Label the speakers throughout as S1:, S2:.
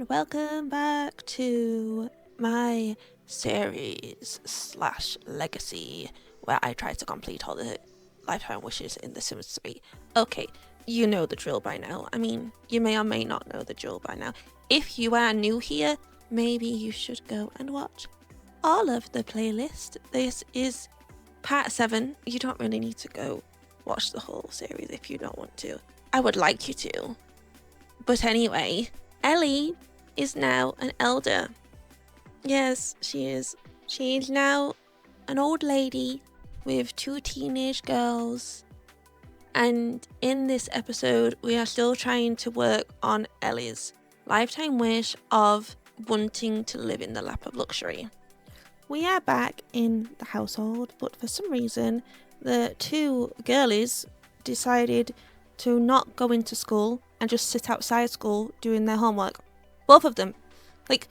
S1: welcome back to my series / legacy where I try to complete all the lifetime wishes in The Sims 3. Okay, you know the drill by now. I mean, you may or may not know the drill by now. If you are new here, maybe you should go and watch all of the playlist. This is part 7. You don't really need to go watch the whole series if you don't want to. I would like you to. But anyway, Ellie is now an elder. Yes, she is. She is now an old lady with 2 teenage girls. And in this episode, we are still trying to work on Ellie's lifetime wish of wanting to live in the Lap of Luxury. We are back in the household, but for some reason, the 2 girlies decided to not go into school and just sit outside school doing their homework. Both of them. Like,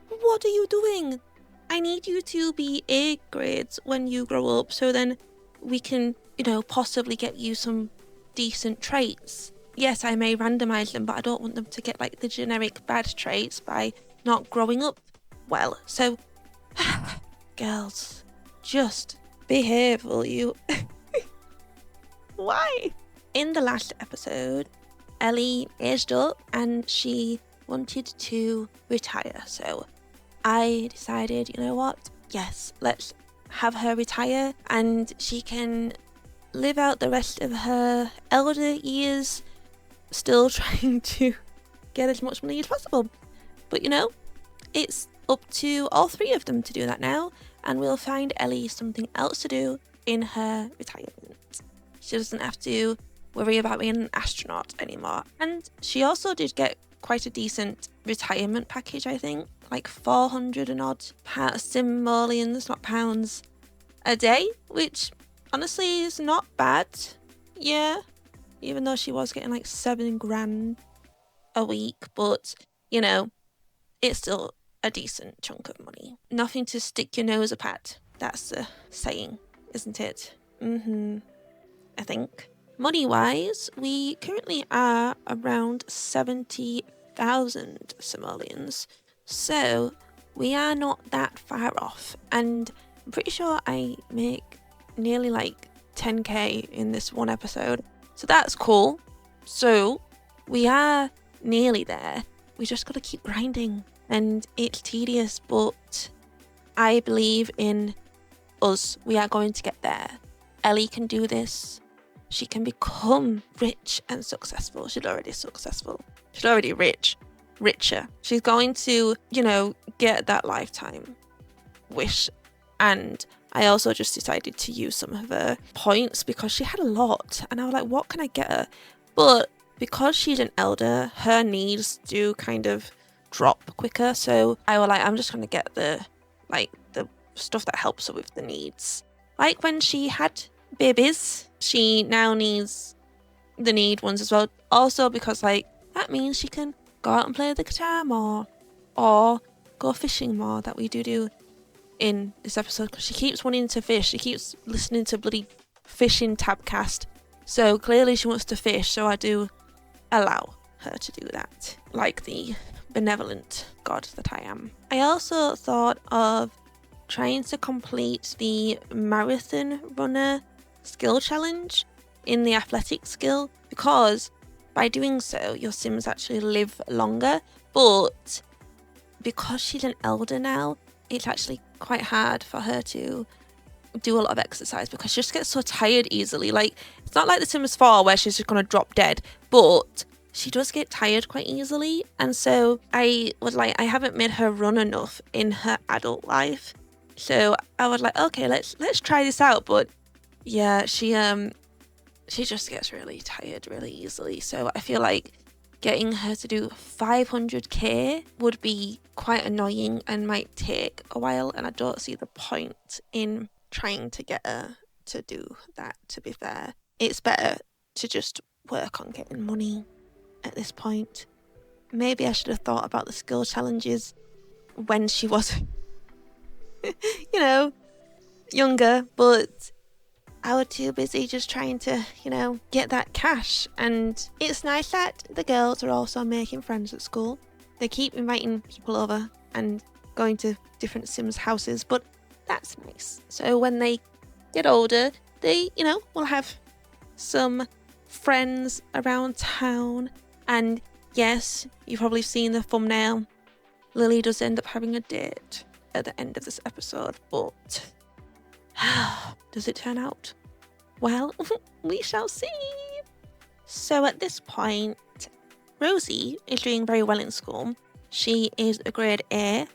S1: what are you doing? I need you to be A grades when you grow up so then we can, possibly get you some decent traits. Yes, I may randomize them, but I don't want them to get like the generic bad traits by not growing up well. So, girls, just behave, will you? Why? In the last episode, Ellie aged up and she wanted to retire. So I decided, you know what? Yes, let's have her retire and she can live out the rest of her elder years still trying to get as much money as possible. But it's up to all 3 of them to do that now, and we'll find Ellie something else to do in her retirement. She doesn't have to worry about being an astronaut anymore. And she also did get quite a decent retirement package, I think, like 400 and odd simoleons, not pounds, a day, which honestly is not bad. Yeah, even though she was getting like 7 grand a week, but it's still a decent chunk of money. Nothing to stick your nose up at. That's the saying, isn't it? I think. Money-wise, we currently are around 70,000 simoleons, so we are not that far off, and I'm pretty sure I make nearly like 10k in this one episode, so that's cool. So we are nearly there. We just gotta keep grinding, and it's tedious, but I believe in us. We are going to get there. Ellie can do this. She can become rich and successful. She's already successful. She's already rich. Richer. She's going to, get that lifetime wish. And I also just decided to use some of her points because she had a lot. And I was like, what can I get her? But because she's an elder, her needs do kind of drop quicker. So I was like, I'm just going to get the stuff that helps her with the needs. Like when she had babies, she now needs the need ones as well. Also because that means she can go out and play the guitar more or go fishing more, that we do in this episode, because she keeps wanting to fish. She keeps listening to bloody fishing tabcast, so clearly she wants to fish, so I do allow her to do that, like the benevolent god that I am. I also thought of trying to complete the marathon runner skill challenge in the athletic skill, because by doing so your Sims actually live longer, but because she's an elder now, it's actually quite hard for her to do a lot of exercise because she just gets so tired easily. Like, it's not like The Sims 4 where she's just gonna drop dead, but she does get tired quite easily. And so I was like, I haven't made her run enough in her adult life, so I was like, okay, let's try this out. But yeah, she just gets really tired really easily. So I feel like getting her to do 500k would be quite annoying and might take a while, and I don't see the point in trying to get her to do that, to be fair. It's better to just work on getting money at this point. Maybe I should have thought about the skill challenges when she was younger, but I was too busy just trying to, get that cash. And it's nice that the girls are also making friends at school. They keep inviting people over and going to different Sims houses, but that's nice. So when they get older, they, will have some friends around town. And yes, you've probably seen the thumbnail. Lily does end up having a date at the end of this episode, but does it turn out? Well, we shall see. So at this point, Rosie is doing very well in school. She is a grade A.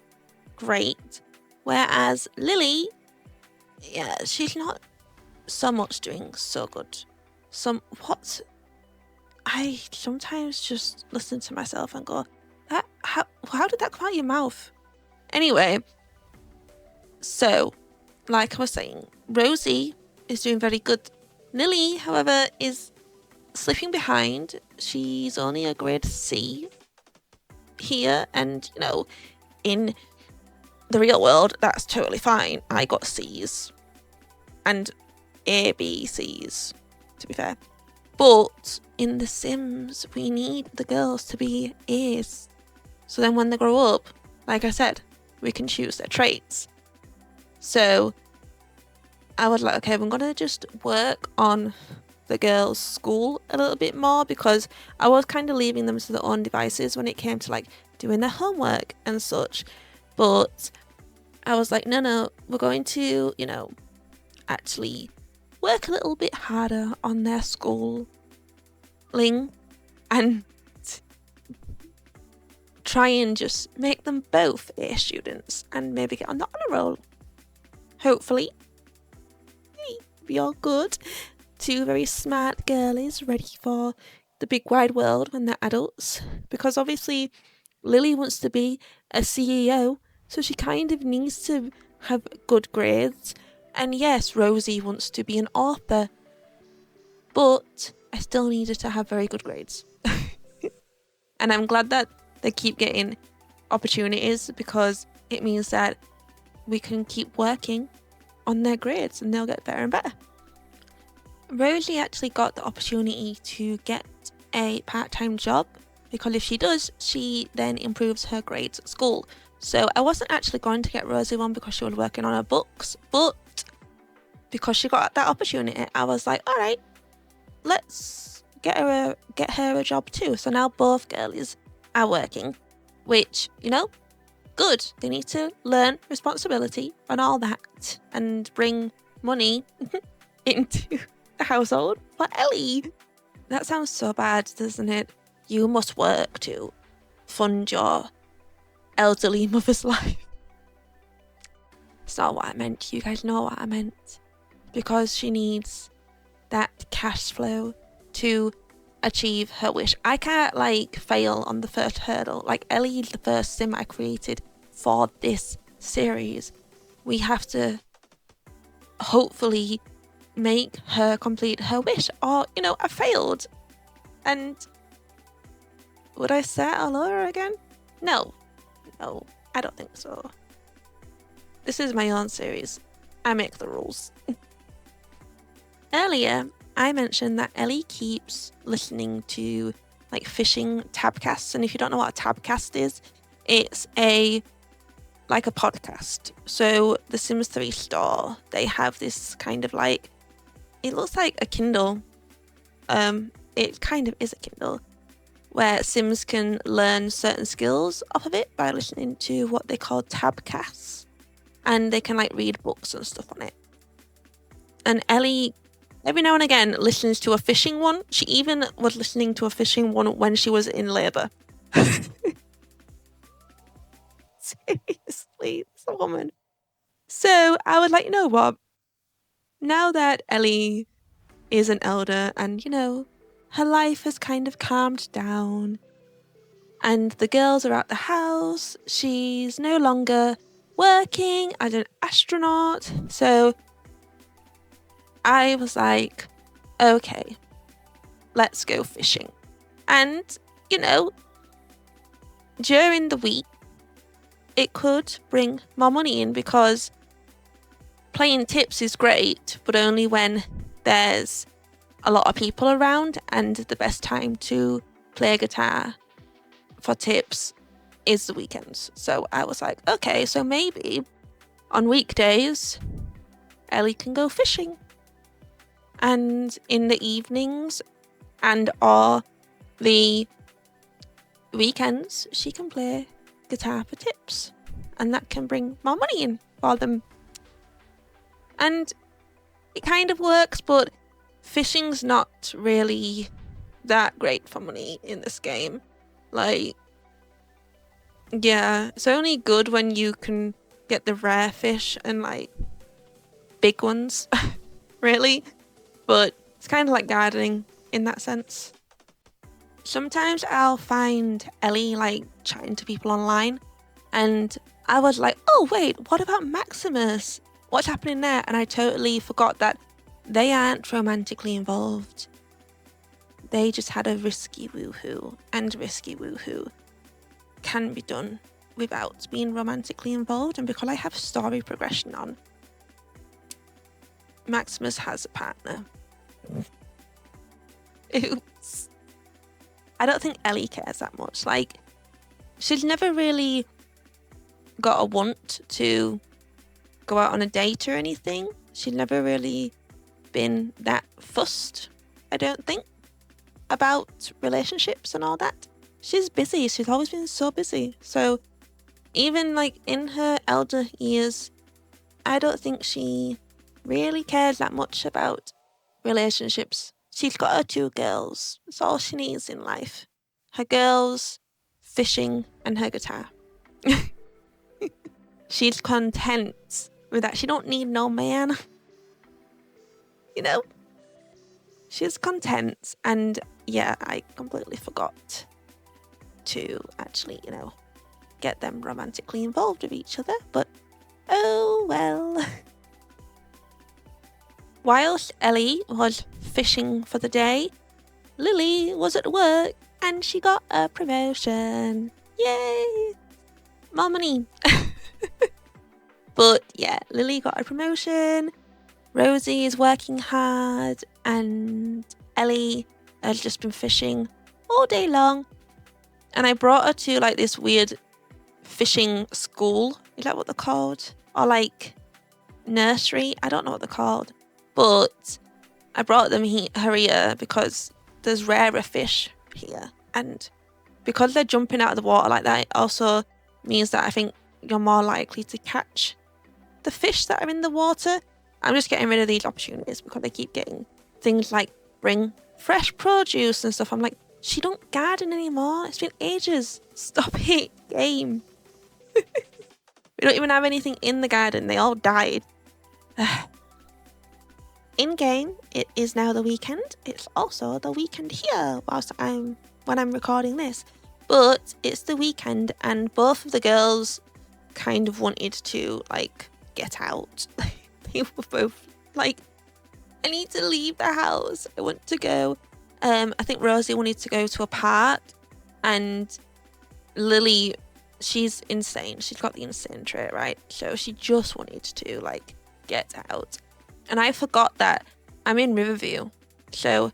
S1: Great. Whereas Lily, she's not so much doing so good. I sometimes just listen to myself and go, how did that come out of your mouth? Anyway, so like I was saying, Rosie is doing very good. Lily, however, is slipping behind. She's only a grade C here, and in the real world, that's totally fine. I got C's and A, B, C's, to be fair. But in The Sims, we need the girls to be A's. So then when they grow up, like I said, we can choose their traits. So I was like, okay, I'm going to just work on the girls' school a little bit more, because I was kind of leaving them to their own devices when it came to like doing their homework and such. But I was like, no, we're going to, actually work a little bit harder on their schooling and try and just make them both A students and maybe get on the honor roll. Hopefully, be all good. Two very smart girlies ready for the big wide world when they're adults. Because obviously, Lily wants to be a CEO, so she kind of needs to have good grades. And yes, Rosie wants to be an author, but I still need her to have very good grades. And I'm glad that they keep getting opportunities, because it means that we can keep working on their grades and they'll get better and better. Rosie actually got the opportunity to get a part-time job, because if she does, she then improves her grades at school. So I wasn't actually going to get Rosie one because she was working on her books, but because she got that opportunity, I was like, all right, let's get her a job too. So now both girlies are working, which, good. They need to learn responsibility and all that and bring money into the household for Ellie. That sounds so bad, doesn't it? You must work to fund your elderly mother's life. It's not what I meant. You guys know what I meant. Because she needs that cash flow to achieve her wish. I can't fail on the first hurdle. Like, Ellie is the first sim I created for this series. We have to hopefully make her complete her wish, or I failed. And would I start all over again? No, I don't think so. This is my own series. I make the rules. Earlier, I mentioned that Ellie keeps listening to fishing tabcasts, and if you don't know what a tabcast is, it's a podcast. So the Sims 3 store, they have this kind of it looks like a Kindle. It kind of is a Kindle, where Sims can learn certain skills off of it by listening to what they call tabcasts, and they can read books and stuff on it. And Ellie, every now and again, listens to a fishing one. She even was listening to a fishing one when she was in labour. Seriously, this woman. So I was like, you know what? Now that Ellie is an elder and, her life has kind of calmed down and the girls are at the house, she's no longer working as an astronaut. So I was like, okay, let's go fishing. And, during the week, it could bring more money in, because playing tips is great, but only when there's a lot of people around, and the best time to play guitar for tips is the weekends. So I was like, okay, so maybe on weekdays, Ellie can go fishing. And in the evenings and or the weekends, she can play guitar for tips. And that can bring more money in for them. And it kind of works, but fishing's not really that great for money in this game. Like, yeah, it's only good when you can get the rare fish and like big ones, really. But it's kind of like gardening in that sense. Sometimes I'll find Ellie like chatting to people online, and I was like, oh wait, what about Maximus? What's happening there? And I totally forgot that they aren't romantically involved. They just had a risky woohoo, and risky woohoo can be done without being romantically involved. And because I have story progression on, Maximus has a partner. Oops. I don't think Ellie cares that much. Like, she's never really got a want to go out on a date or anything. She's never really been that fussed, I don't think, about relationships and all that. She's busy. She's always been so busy. So even like in her elder years, I don't think she really cares that much about relationships. She's got her 2 girls. That's all she needs in life. Her girls, fishing, and her guitar. She's content with that. She don't need no man. You know? She's content. And yeah, I completely forgot to actually, get them romantically involved with each other. But oh well. Whilst Ellie was fishing for the day, Lily was at work and she got a promotion. Yay! More money. But yeah, Lily got a promotion. Rosie is working hard and Ellie has just been fishing all day long. And I brought her to like this weird fishing school. Is that what they're called? Or like nursery? I don't know what they're called. But I brought her here because there's rarer fish here. And because they're jumping out of the water like that, it also means that I think you're more likely to catch the fish that are in the water. I'm just getting rid of these opportunities because they keep getting things like bring fresh produce and stuff. I'm like, she don't garden anymore. It's been ages. Stop it, game. We don't even have anything in the garden. They all died. In game, it is now the weekend. It's also the weekend here when I'm recording this. But it's the weekend and both of the girls kind of wanted to like get out. They were both like, I need to leave the house. I want to go. I think Rosie wanted to go to a park and Lily, she's insane. She's got the insane trait, right? So she just wanted to like get out. And I forgot that I'm in Riverview. So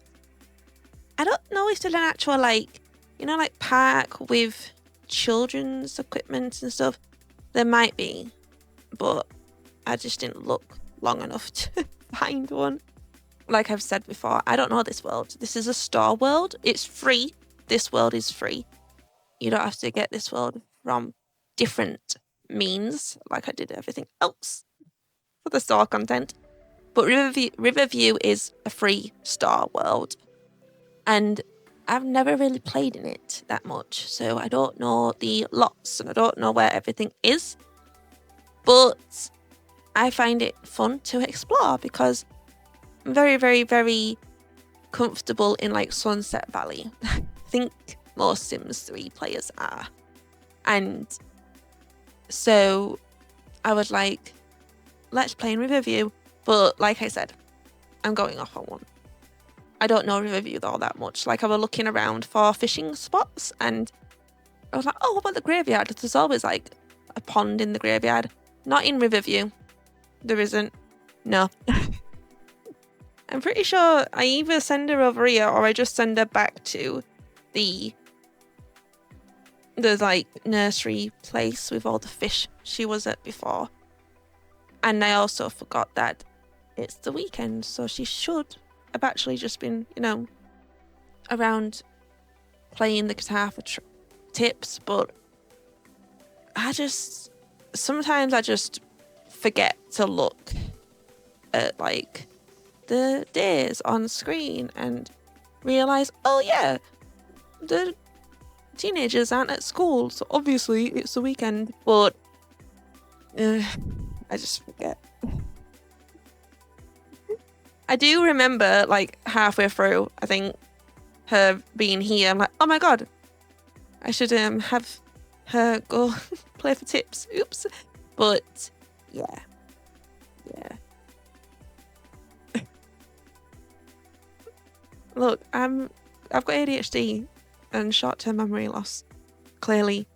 S1: I don't know if there's an actual like, like park with children's equipment and stuff. There might be, but I just didn't look long enough to find one. Like I've said before, I don't know this world. This is a Star World. It's free. This world is free. You don't have to get this world from different means like I did everything else for the Star content. But Riverview is a free Star World. And I've never really played in it that much. So I don't know the lots and I don't know where everything is. But I find it fun to explore because I'm very, very, very comfortable in like Sunset Valley. I think most Sims 3 players are. And so I was like, let's play in Riverview. But like I said, I'm going off on one. I don't know Riverview all that much. Like I was looking around for fishing spots and I was like, oh, what about the graveyard? There's always like a pond in the graveyard. Not in Riverview. There isn't. No. I'm pretty sure I either send her over here or I just send her back to the the like nursery place with all the fish she was at before. And I also forgot that it's the weekend, so she should have actually just been, you know, around playing the guitar for tips. But sometimes I just forget to look at like the days on screen and realize, oh yeah, the teenagers aren't at school, so obviously it's the weekend. But I just forget. I do remember like halfway through, I think, her being here. I'm like, oh my god, I should have her go play for tips. Oops. But yeah. Look, I've got ADHD and short-term memory loss, clearly,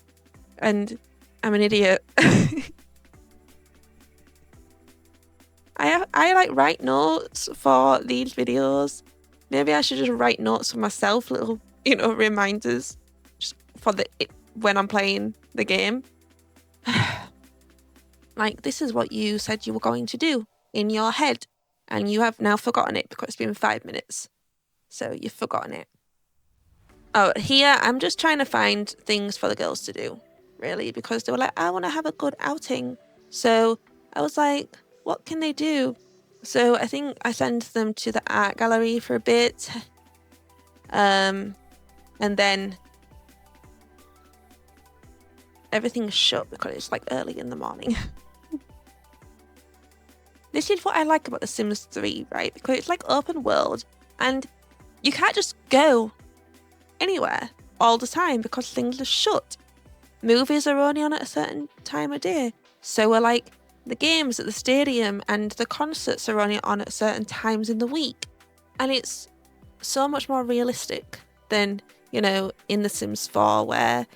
S1: and I'm an idiot. I like write notes for these videos. Maybe I should just write notes for myself, little, you know, reminders just for when I'm playing the game. Like, this is what you said you were going to do in your head, and you have now forgotten it because it's been 5 minutes. So you've forgotten it. Oh, here I'm just trying to find things for the girls to do, really, because they were like, I want to have a good outing. So I was like, what can they do? So I think I sent them to the art gallery for a bit. And then everything's shut because it's like early in the morning. This is what I like about The Sims 3, right? Because it's like open world and you can't just go anywhere all the time because things are shut. Movies are only on at a certain time of day. So are like the games at the stadium and the concerts are only on at certain times in the week. And it's so much more realistic than, you know, in The Sims 4 where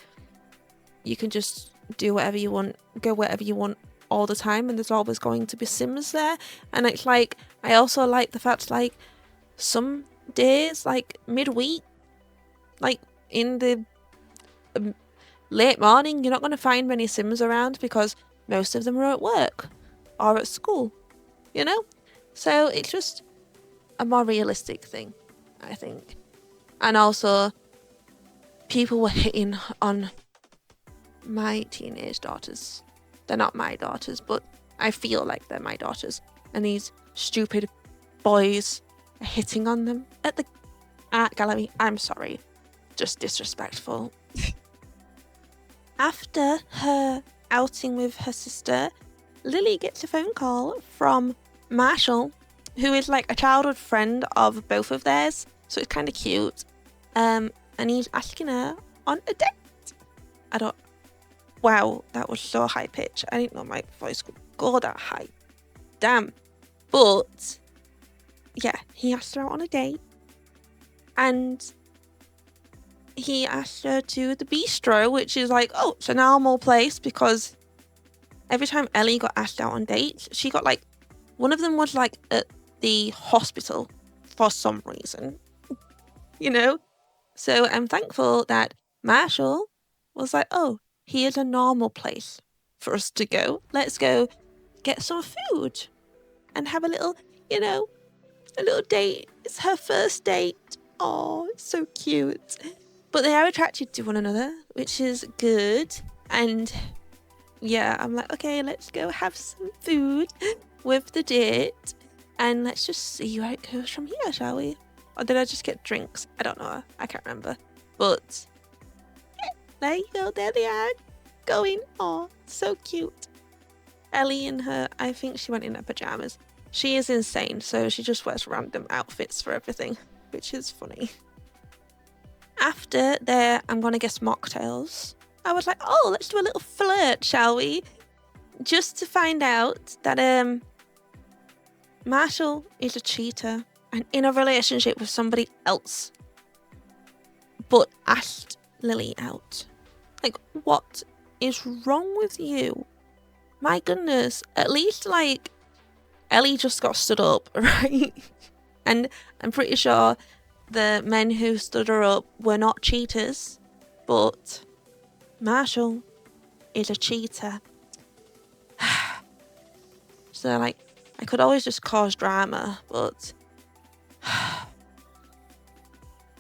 S1: you can just do whatever you want, go wherever you want all the time and there's always going to be Sims there. And it's like, I also like the fact like some days, like midweek, like in the late morning, you're not going to find many Sims around because most of them are at work or at school, you know? So it's just a more realistic thing, I think. And also, people were hitting on my teenage daughters. They're not my daughters, but I feel like they're my daughters. And these stupid boys are hitting on them at the art gallery. I'm sorry. Just disrespectful. After her outing with her sister, Lily gets a phone call from Marshall, who is like a childhood friend of both of theirs. So it's kind of cute. And he's asking her on a date. Wow, that was so high pitched. I didn't know my voice could go that high. Damn. But yeah, he asked her out on a date. And he asked her to the bistro, which is like, oh, it's a normal place because every time Ellie got asked out on dates, she got like, one of them was like at the hospital for some reason, you know? So I'm thankful that Marshall was like, oh, here's a normal place for us to go. Let's go get some food and have a little, you know, a little date. It's her first date. Oh, it's so cute. But they are attracted to one another, which is good. And yeah, I'm like, okay, let's go have some food with the date. And let's just see where it goes from here, shall we? Or did I just get drinks? I don't know. I can't remember. But yeah, there you go. There they are. Going. Oh, so cute. Ellie in her, I think she went in her pajamas. She is insane, so she just wears random outfits for everything, which is funny. After their, I'm going to guess, mocktails, I was like, oh, let's do a little flirt, shall we? Just to find out that Marshall is a cheater and in a relationship with somebody else, but asked Lily out. Like, what is wrong with you? My goodness, at least, like, Ellie just got stood up, right? And I'm pretty sure the men who stood her up were not cheaters, but Marshall is a cheater. So, like, I could always just cause drama, but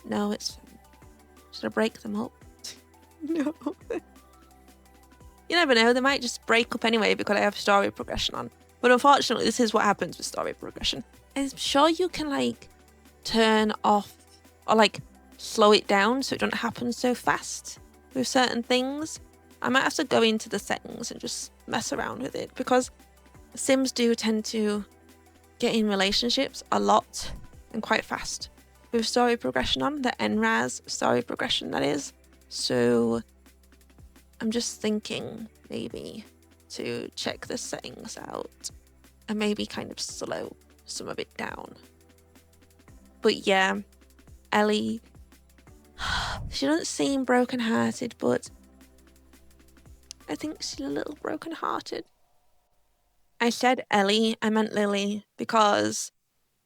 S1: no, it's... Should I break them up? No. You never know, they might just break up anyway because I have story progression on. But unfortunately, this is what happens with story progression. I'm sure you can, like, turn off or, like, slow it down so it doesn't happen so fast with certain things. I might have to go into the settings and just mess around with it, because Sims do tend to get in relationships a lot and quite fast with story progression on, the NRAS story progression, that is. So I'm just thinking maybe to check the settings out and maybe kind of slow some of it down. But yeah, Ellie, she doesn't seem broken-hearted, but I think she's a little broken-hearted. I said Ellie, I meant Lily, because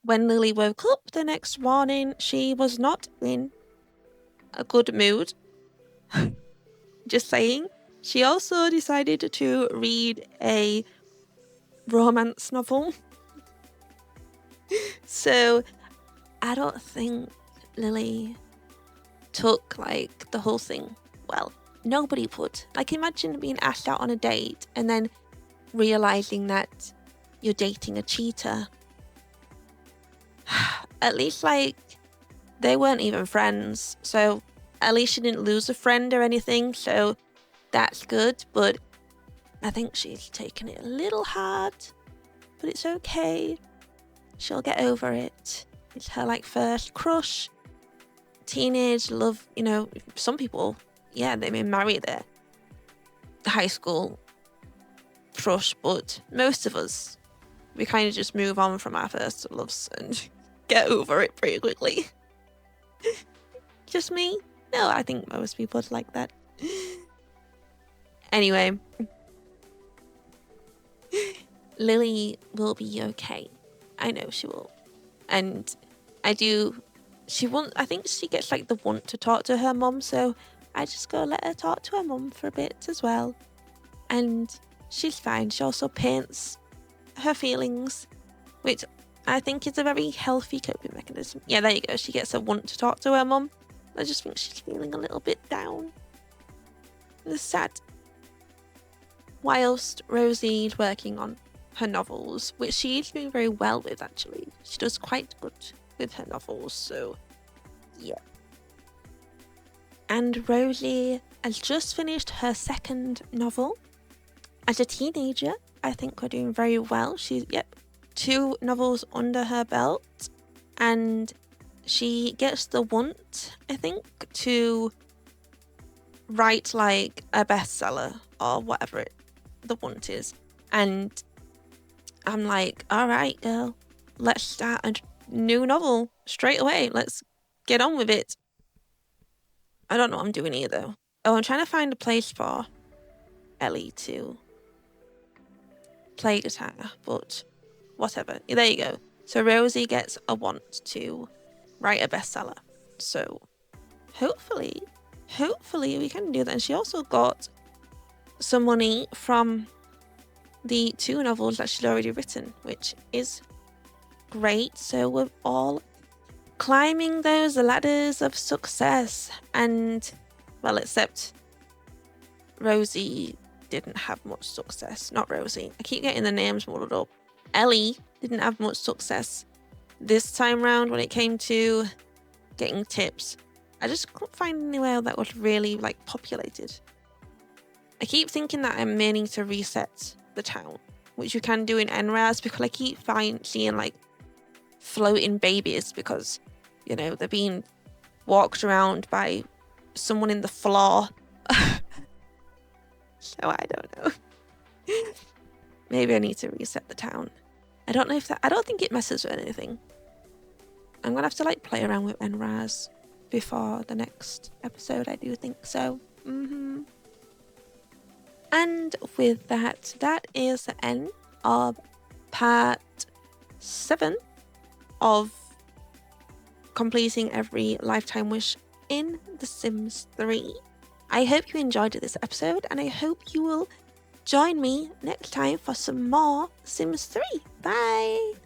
S1: when Lily woke up the next morning, she was not in a good mood. Just saying. She also decided to read a romance novel. So I don't think Lily took, like, the whole thing well. Nobody would. Like, imagine being asked out on a date and then realizing that you're dating a cheater. At least, like, they weren't even friends, so at least she didn't lose a friend or anything, so that's good. But I think she's taken it a little hard, but it's okay. She'll get over it. It's her, like, first crush. Teenage love, you know, some people, yeah, they may marry their high school crush, but most of us, we kind of just move on from our first loves and get over it pretty quickly. Just me? No, I think most people are like that. Anyway, Lily will be okay. I know she will. And I think she gets, like, the want to talk to her mum, so I just go let her talk to her mum for a bit as well. And she's fine. She also paints her feelings, which I think is a very healthy coping mechanism. Yeah, there you go. She gets a want to talk to her mum. I just think she's feeling a little bit down. It's sad. Whilst Rosie's working on her novels, which she's doing very well with, actually. She does quite good with her novels, so yeah. And Rosie has just finished her second novel. As a teenager, I think we're doing very well. She's, 2 novels under her belt, and she gets the want, I think, to write, like, a bestseller or whatever the want is. And I'm like, all right, girl, let's start a new novel straight away. Let's get on with it. I don't know what I'm doing either. Oh, I'm trying to find a place for Ellie to play guitar, but whatever. There you go. So Rosie gets a want to write a bestseller. So hopefully we can do that. And she also got some money from the 2 novels that she's already written, which is great. So we're all climbing those ladders of success. And, well, except Rosie didn't have much success. Not Rosie. I keep getting the names muddled up. Ellie didn't have much success this time round when it came to getting tips. I just couldn't find anywhere that was really, like, populated. I keep thinking that I may need to reset the town, which you can do in NRAS, because I keep seeing, like, floating babies because, you know, they're being walked around by someone in the floor. So I don't know. Maybe I need to reset the town. I don't know if that... I don't think it messes with anything. I'm going to have to, like, play around with NRAS before the next episode. I do think so. And with that, that is the end of part 7 of completing every lifetime wish in The Sims 3. I hope you enjoyed this episode, and I hope you will join me next time for some more Sims 3. Bye!